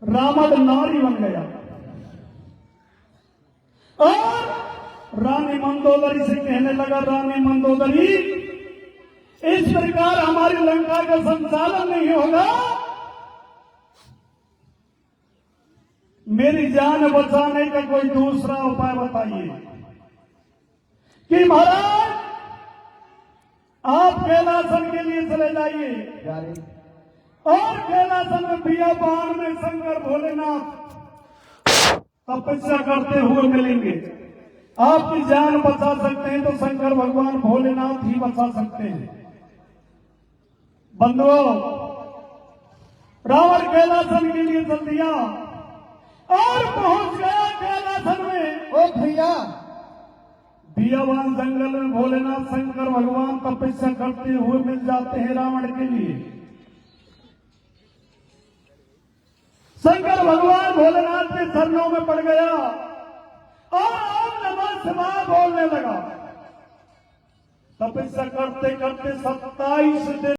रावण नारी बन गया और रानी मंदोदरी से कहने लगा, रानी मंदोदरी इस प्रकार हमारी लंका का संचालन नहीं होगा, मेरी जान बचाने का कोई दूसरा उपाय बताइए। कि महाराज आप कैलासन के लिए चले जाइए जा रहे और कैलासन में बियाबान में शंकर भोलेनाथ तपस्या करते हुए मिलेंगे। आपकी जान बचा सकते हैं तो शंकर भगवान भोलेनाथ ही बचा सकते हैं। बंधुओं, रावण कैलासन के लिए चल दिया और पहुंच गया कैलासन में। ओ भैया, बियाबान जंगल में भोलेनाथ शंकर भगवान तपस्या करते हुए मिल जाते हैं रावण के लिए। शंकर भगवान भोलेनाथ के चरणों में पड़ गया और ओम नमः शिवाय बोलने लगा। तपस्या करते करते 27 दिन